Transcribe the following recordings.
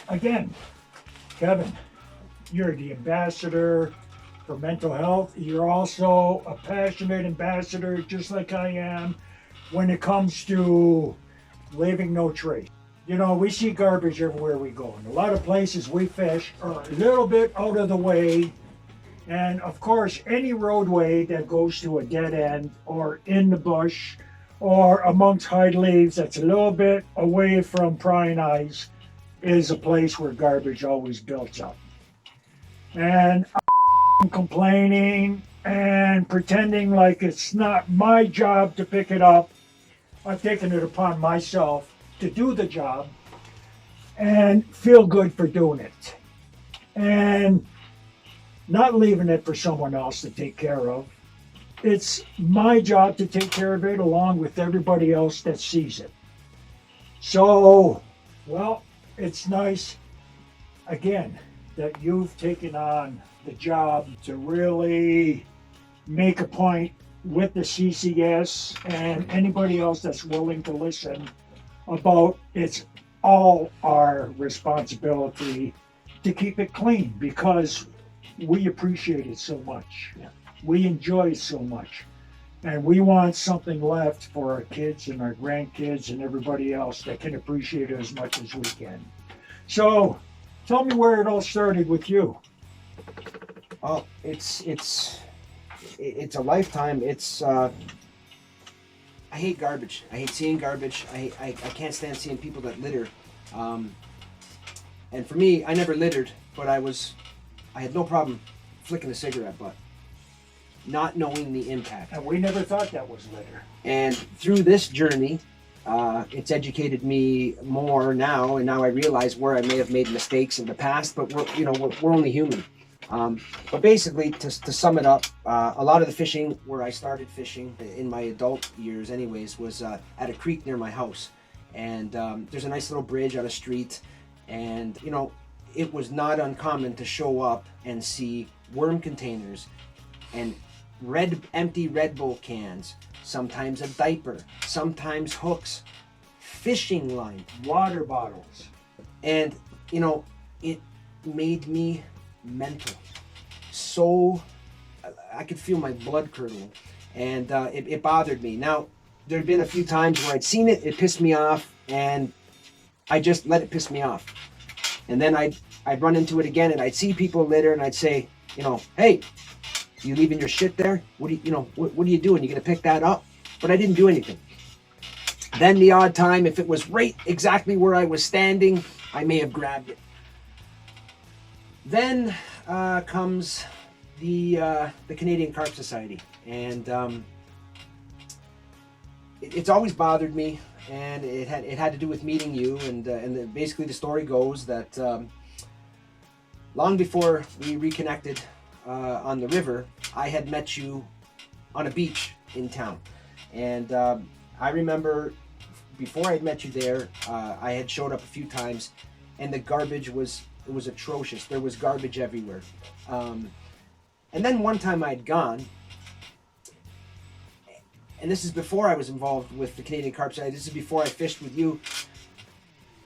Again, Kevin, you're the ambassador for mental health. You're also a passionate ambassador, just like I am, when it comes to leaving no trace. You know, we see garbage everywhere we go. And a lot of places we fish are a little bit out of the way. And of course, any roadway that goes to a dead end or in the bush or amongst high leaves that's a little bit away from prying eyes is a place where garbage always builds up. And I'm complaining and pretending like it's not my job to pick it up. I've taken it upon myself to do the job and feel good for doing it. And not leaving it for someone else to take care of. It's my job to take care of it along with everybody else that sees it. So, well, it's nice, again, that you've taken on the job to really make a point with the CCS and anybody else that's willing to listen about it's all our responsibility to keep it clean because we appreciate it so much. Yeah. We enjoy it so much. And we want something left for our kids and our grandkids and everybody else that can appreciate it as much as we can. So, tell me where it all started with you. Oh, it's a lifetime. I hate garbage. I hate seeing garbage. I can't stand seeing people that litter. And for me, I never littered, but I had no problem flicking a cigarette butt, not knowing the impact. And we never thought that was litter. And through this journey, it's educated me more now, and now I realize where I may have made mistakes in the past. But we're only human. But basically, to sum it up, a lot of the fishing where I started fishing in my adult years, anyways, was at a creek near my house. And there's a nice little bridge on a street, and it was not uncommon to show up and see worm containers and empty Red Bull cans, sometimes a diaper, sometimes hooks, fishing line, water bottles. And it made me mental. So I could feel my blood curdling, and it bothered me. Now, there had been a few times where I'd seen it pissed me off, and I just let it piss me off. And then I'd run into it again, and I'd see people litter, and I'd say, hey, you leaving your shit there? What are you doing? You gonna pick that up? But I didn't do anything. Then the odd time, if it was right exactly where I was standing, I may have grabbed it. Then comes the Canadian Carp Society, and it's always bothered me, and it had to do with meeting you, and basically the story goes that long before we reconnected on the river, I had met you on a beach in town, and I remember before I'd met you there, I had showed up a few times, and the garbage was atrocious. There was garbage everywhere. And then one time I'd gone, and this is before I was involved with the Canadian Carp Society, this is before I fished with you,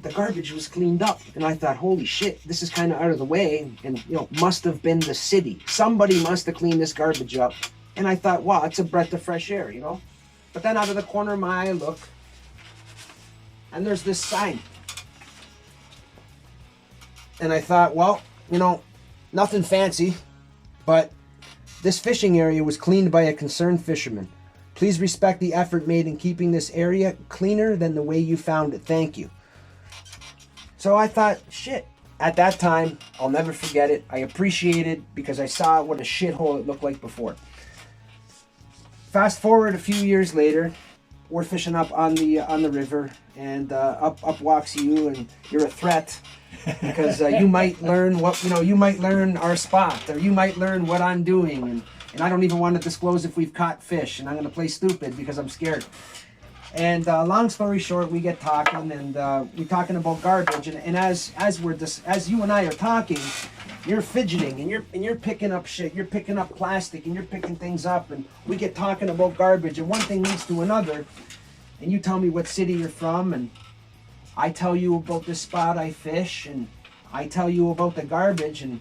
the garbage was cleaned up. And I thought, holy shit, this is kind of out of the way, and must have been the city. Somebody must have cleaned this garbage up. And I thought, wow, it's a breath of fresh air, But then out of the corner of my eye, I look, and there's this sign. And I thought, well, nothing fancy, but this fishing area was cleaned by a concerned fisherman. Please respect the effort made in keeping this area cleaner than the way you found it. Thank you. So I thought, shit. At that time, I'll never forget it. I appreciate it because I saw what a shithole it looked like before. Fast forward a few years later, we're fishing up on the river, and up walks you, and you're a threat because you might learn you might learn our spot, or you might learn what I'm doing, and I don't even want to disclose if we've caught fish, and I'm going to play stupid because I'm scared. And long story short, we get talking, and we're talking about garbage, and as you and I are talking, you're fidgeting and you're picking up shit, you're picking up plastic and you're picking things up, and we get talking about garbage and one thing leads to another, and you tell me what city you're from, and I tell you about this spot I fish, and I tell you about the garbage, and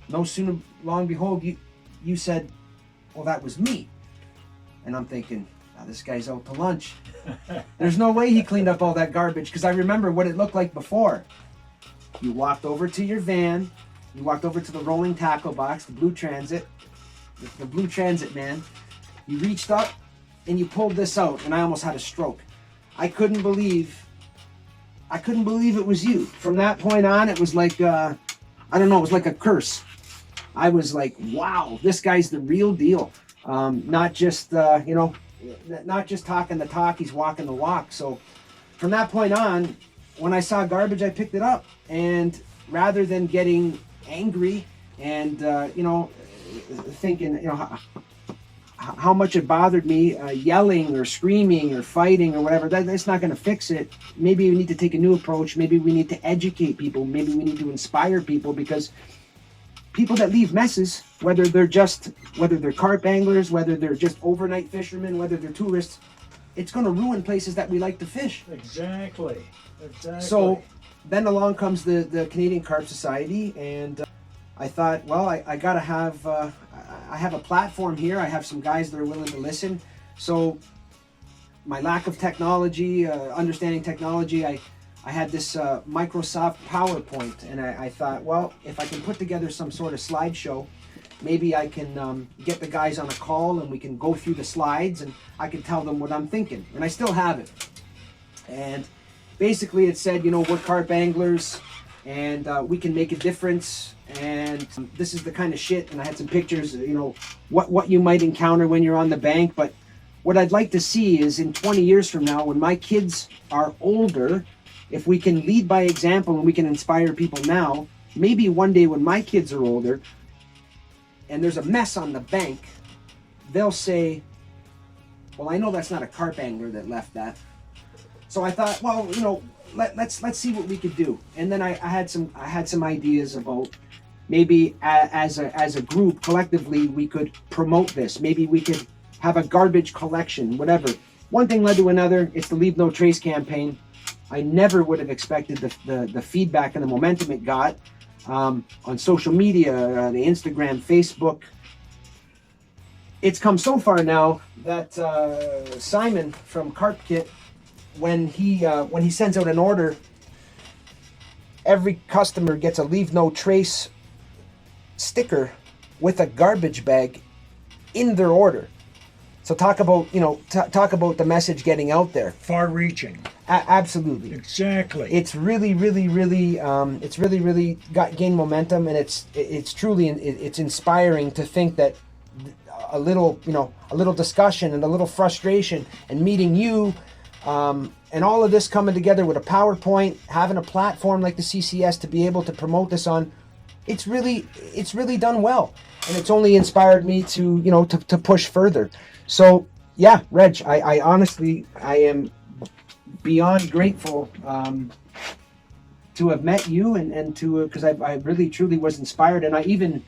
no sooner, long behold, you said, well, that was me. And I'm thinking, now this guy's out to lunch. There's no way he cleaned up all that garbage, because I remember what it looked like before. You walked over to your van, you walked over to the rolling tackle box, the Blue Transit, the Blue Transit man. You reached up and you pulled this out, and I almost had a stroke. I couldn't believe it was you. From that point on, it was like, I don't know, it was like a curse. I was like, wow, this guy's the real deal. Not just, not just talking the talk, he's walking the walk. So from that point on, when I saw garbage, I picked it up. And rather than getting angry and, thinking, how much it bothered me, yelling or screaming or fighting or whatever, that's not going to fix it. Maybe we need to take a new approach. Maybe we need to educate people. Maybe we need to inspire people, because people that leave messes, whether they're carp anglers, whether they're just overnight fishermen, whether they're tourists, it's going to ruin places that we like to fish. Exactly. So then along comes the Canadian Carp Society, and I thought, well, I gotta have, I have a platform here. I have some guys that are willing to listen. So my lack of technology, understanding technology, I had this Microsoft PowerPoint, and I thought, well, if I can put together some sort of slideshow, maybe I can get the guys on a call and we can go through the slides and I can tell them what I'm thinking. And I still have it. And basically it said, we're carp anglers and we can make a difference. And this is the kind of shit, and I had some pictures, what you might encounter when you're on the bank. But what I'd like to see is in 20 years from now, when my kids are older, if we can lead by example and we can inspire people now, maybe one day when my kids are older and there's a mess on the bank, they'll say, well, I know that's not a carp angler that left that. So I thought, well, let's see what we could do. And then I had some ideas about maybe as a group, collectively, we could promote this. Maybe we could have a garbage collection, whatever. One thing led to another. It's the Leave No Trace campaign. I never would have expected the feedback and the momentum it got on social media, the Instagram, Facebook. It's come so far now that Simon from Carp Kit, when he sends out an order, every customer gets a Leave No Trace sticker with a garbage bag in their order. So talk about the message getting out there. Far-reaching. Absolutely. Exactly. It's really got gained momentum, and it's truly inspiring to think that a little discussion and a little frustration and meeting you, and all of this coming together with a PowerPoint, having a platform like the CCS to be able to promote this on, it's really done well, and it's only inspired me to push further. So yeah, Reg, I honestly am beyond grateful to have met you and to because I really truly was inspired. And I even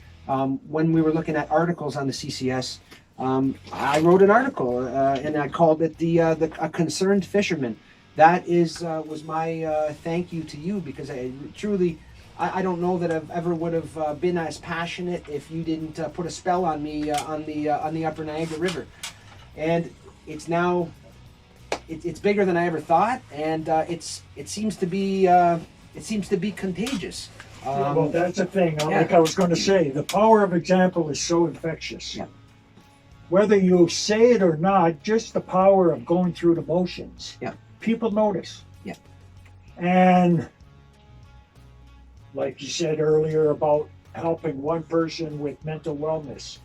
when we were looking at articles on the CCS, I wrote an article and I called it a concerned fisherman. That was my thank you to you, because I truly I don't know that I ever would have been as passionate if you didn't put a spell on me on the Upper Niagara River. And it's now it's bigger than I ever thought, and it seems to be contagious. Well, that's the thing. Yeah. Like I was going to say, the power of example is so infectious. Yeah. Whether you say it or not, just the power of going through the motions. Yeah. People notice. Yeah. And like you said earlier about helping one person with mental wellness.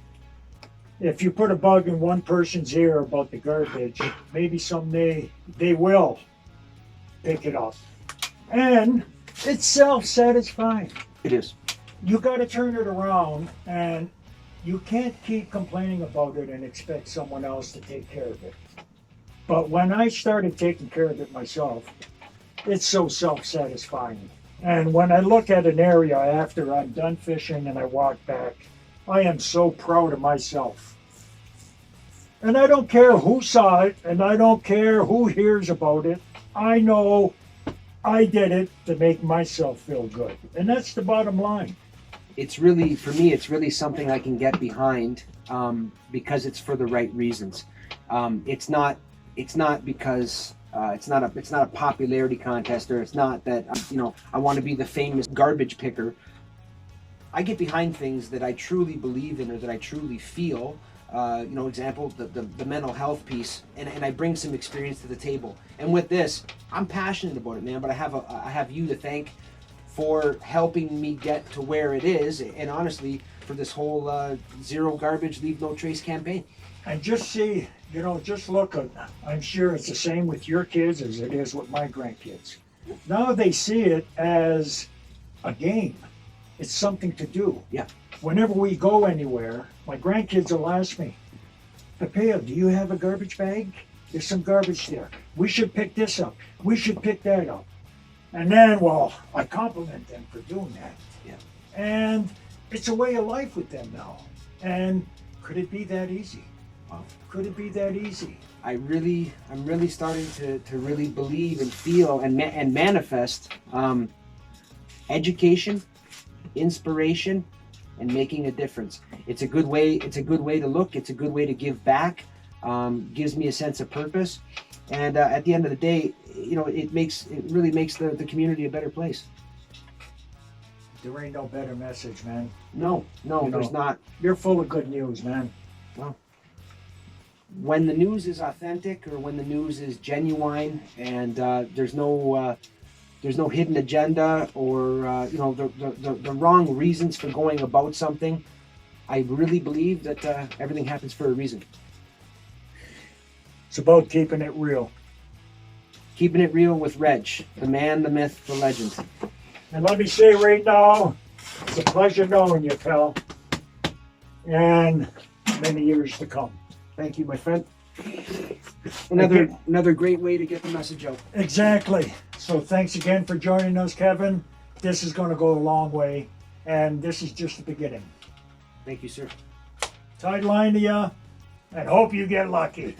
If you put a bug in one person's ear about the garbage, maybe someday they will pick it up. And it's self-satisfying. It is. You got to turn it around, and you can't keep complaining about it and expect someone else to take care of it. But when I started taking care of it myself, it's so self-satisfying. And when I look at an area after I'm done fishing and I walk back, I am so proud of myself. And I don't care who saw it, and I don't care who hears about it. I know I did it to make myself feel good. And that's the bottom line. It's really, for me, it's really something I can get behind, because it's for the right reasons. It's not because it's not a popularity contest, or it's not that I want to be the famous garbage picker. I get behind things that I truly believe in or that I truly feel. Example, the mental health piece, and I bring some experience to the table. And with this, I'm passionate about it, man. But I have you to thank for helping me get to where it is, and honestly, for this whole Zero Garbage, Leave No Trace campaign. And just see, just look at, I'm sure it's the same with your kids as it is with my grandkids. Now they see it as a game. It's something to do. Yeah. Whenever we go anywhere, my grandkids will ask me, Pepeo, do you have a garbage bag? There's some garbage there. We should pick this up. We should pick that up. And then, well, I compliment them for doing that. Yeah. And it's a way of life with them now. And could it be that easy? Wow. Could it be that easy? I'm really starting to really believe and feel and manifest education, inspiration, and making a difference. It's a good way. It's a good way to look. It's a good way to give back. Gives me a sense of purpose, and at the end of the day, it really makes the community a better place. There ain't no better message, man. No, there's not. You're full of good news, man. Well, when the news is authentic, or when the news is genuine, and there's no hidden agenda, or the wrong reasons for going about something, I really believe that everything happens for a reason. It's about keeping it real. Keeping it real with Reg, the man, the myth, the legend. And let me say right now, it's a pleasure knowing you, pal. And many years to come. Thank you, my friend. Another great way to get the message out. Exactly. So thanks again for joining us, Kevin. This is going to go a long way, and this is just the beginning. Thank you, sir. Tight line to you, and hope you get lucky.